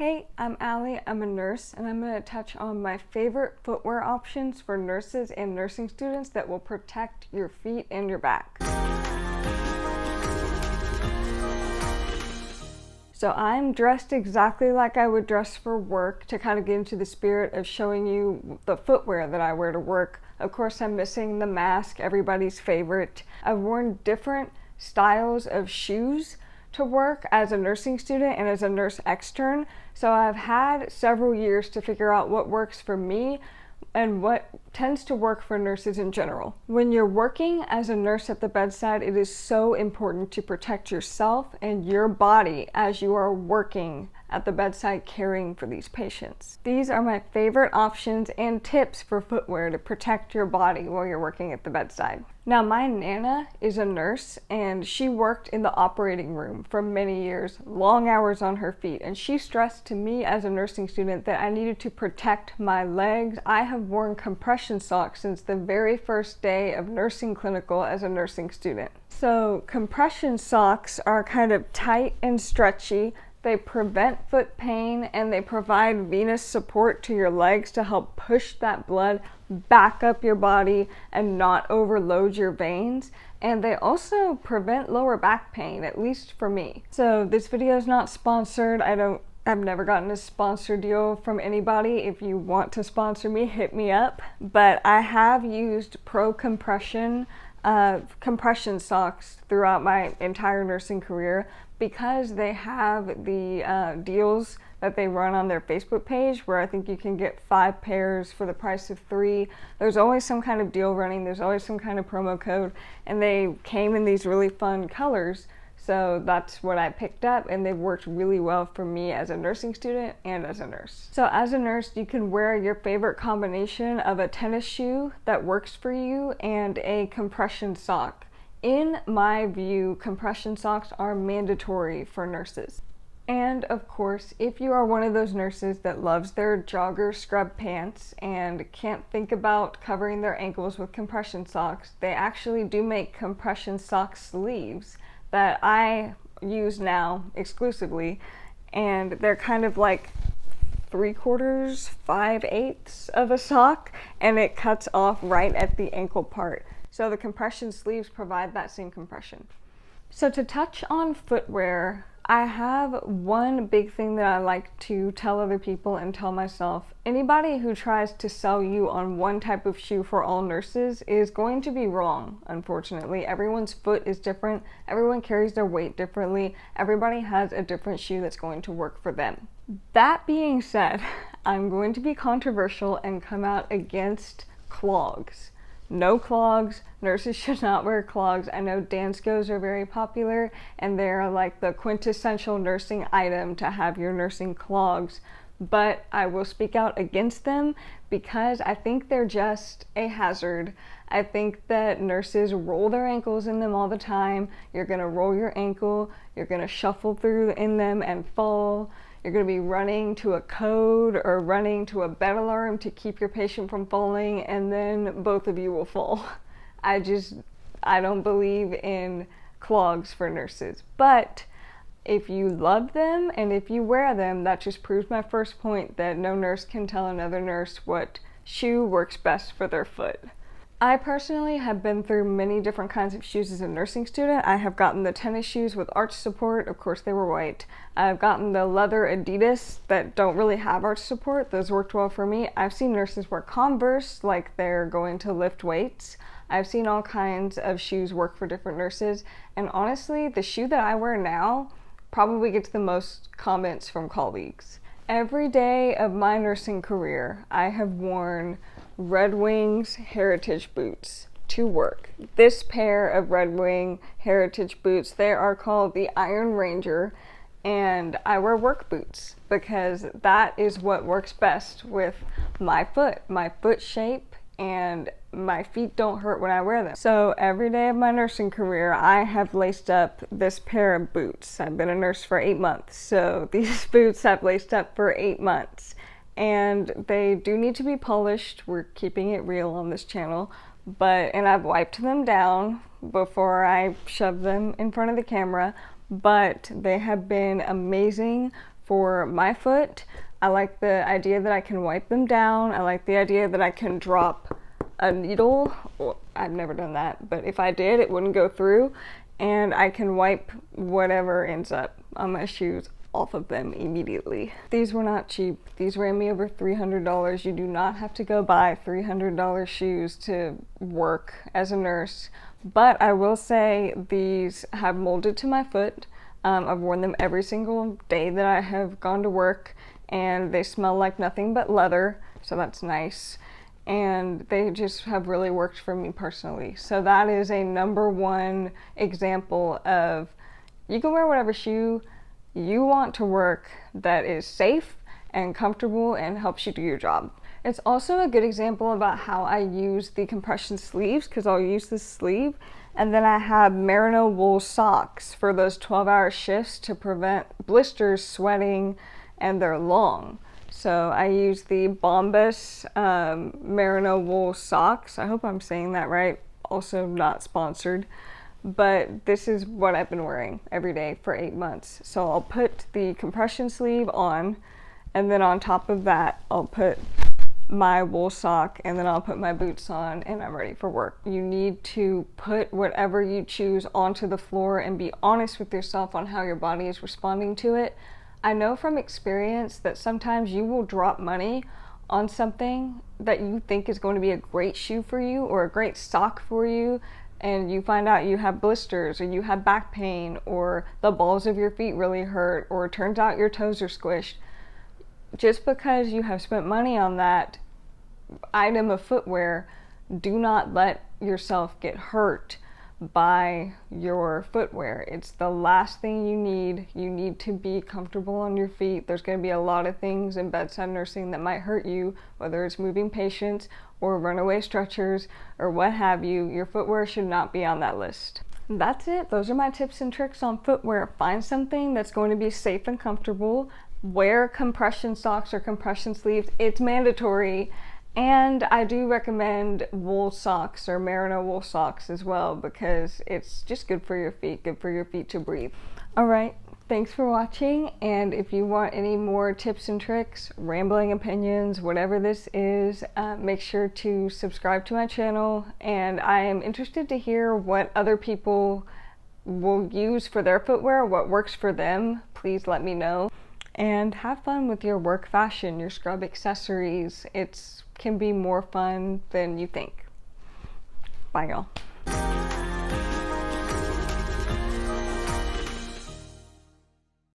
Hey, I'm Allie, I'm a nurse, and I'm going to touch on my favorite footwear options for nurses and nursing students that will protect your feet and your back. So I'm dressed exactly like I would dress for work to kind of get into the spirit of showing you the footwear that I wear to work. Of course, I'm missing the mask, everybody's favorite. I've worn different styles of shoes to work as a nursing student and as a nurse extern. So I've had several years to figure out what works for me and what tends to work for nurses in general. When you're working as a nurse at the bedside, it is so important to protect yourself and your body as you are working at the bedside caring for these patients. These are my favorite options and tips for footwear to protect your body while you're working at the bedside. Now, my Nana is a nurse and she worked in the operating room for many years, long hours on her feet, and she stressed to me as a nursing student that I needed to protect my legs. I have worn compression socks since the very first day of nursing clinical as a nursing student. So compression socks are kind of tight and stretchy. They prevent foot pain and they provide venous support to your legs to help push that blood back up your body and not overload your veins. And they also prevent lower back pain, at least for me. So this video is not sponsored. I've never gotten a sponsor deal from anybody. If you want to sponsor me, hit me up. But I have used ProCompression compression socks throughout my entire nursing career because they have the deals that they run on their Facebook page where I think you can get 5 pairs for the price of 3. There's always some kind of deal running, there's always some kind of promo code, and they came in these really fun colors. So that's what I picked up, and they've worked really well for me as a nursing student and as a nurse. So as a nurse, you can wear your favorite combination of a tennis shoe that works for you and a compression sock. In my view, compression socks are mandatory for nurses. And of course, if you are one of those nurses that loves their jogger scrub pants and can't think about covering their ankles with compression socks, they actually do make compression sock sleeves that I use now exclusively, and they're kind of like 3/4, 5/8 of a sock, and it cuts off right at the ankle part. So the compression sleeves provide that same compression. So to touch on footwear, I have one big thing that I like to tell other people and tell myself. Anybody who tries to sell you on one type of shoe for all nurses is going to be wrong, unfortunately. Everyone's foot is different. Everyone carries their weight differently. Everybody has a different shoe that's going to work for them. That being said, I'm going to be controversial and come out against clogs. No clogs. Nurses should not wear clogs. I know Danskos are very popular and they're like the quintessential nursing item to have your nursing clogs, but I will speak out against them because I think they're just a hazard. I think that nurses roll their ankles in them all the time. You're gonna roll your ankle, you're gonna shuffle through in them and fall. You're going to be running to a code or running to a bed alarm to keep your patient from falling, and then both of you will fall. I don't believe in clogs for nurses. But if you love them and if you wear them, that just proves my first point that no nurse can tell another nurse what shoe works best for their foot. I personally have been through many different kinds of shoes as a nursing student. I have gotten the tennis shoes with arch support. Of course, they were white. I've gotten the leather Adidas that don't really have arch support. Those worked well for me. I've seen nurses wear Converse like they're going to lift weights. I've seen all kinds of shoes work for different nurses. And honestly, the shoe that I wear now probably gets the most comments from colleagues. Every day of my nursing career, I have worn Red Wings Heritage boots to work. This pair of Red Wing Heritage boots, they are called the Iron Ranger, and I wear work boots because that is what works best with my foot shape, and my feet don't hurt when I wear them. So every day of my nursing career, I have laced up this pair of boots. I've been a nurse for 8 months, so these boots have laced up for 8 months. And they do need to be polished. We're keeping it real on this channel, and I've wiped them down before I shove them in front of the camera, but they have been amazing for my foot. I like the idea that I can wipe them down. I like the idea that I can drop a needle. Well, I've never done that, but if I did, it wouldn't go through. And I can wipe whatever ends up on my shoes off of them immediately. These were not cheap. These ran me over $300. You do not have to go buy $300 shoes to work as a nurse. But I will say these have molded to my foot. I've worn them every single day that I have gone to work, and they smell like nothing but leather, so that's nice. And they just have really worked for me personally. So that is a #1 example of you can wear whatever shoe you want to work that is safe and comfortable and helps you do your job. It's also a good example about how I use the compression sleeves, because I'll use this sleeve, and then I have merino wool socks for those 12-hour shifts to prevent blisters, sweating, and they're long. So I use the Bombas merino wool socks. I hope I'm saying that right. Also not sponsored. But this is what I've been wearing every day for 8 months. So I'll put the compression sleeve on, and then on top of that, I'll put my wool sock, and then I'll put my boots on, and I'm ready for work. You need to put whatever you choose onto the floor and be honest with yourself on how your body is responding to it. I know from experience that sometimes you will drop money on something that you think is going to be a great shoe for you or a great sock for you, and you find out you have blisters, or you have back pain, or the balls of your feet really hurt, or it turns out your toes are squished. Just because you have spent money on that item of footwear, do not let yourself get hurt by your footwear. It's the last thing you need. You need to be comfortable on your feet. There's going to be a lot of things in bedside nursing that might hurt you, whether it's moving patients or runaway stretchers or what have you. Your footwear should not be on that list. That's it. Those are my tips and tricks on footwear. Find something that's going to be safe and comfortable. Wear compression socks or compression sleeves. It's mandatory. And I do recommend wool socks or merino wool socks as well, because it's just good for your feet to breathe. All right, thanks for watching. And if you want any more tips and tricks, rambling opinions, whatever this is, make sure to subscribe to my channel. And I am interested to hear what other people will use for their footwear, what works for them. Please let me know. And have fun with your work fashion, your scrub accessories. It can be more fun than you think. Bye, y'all.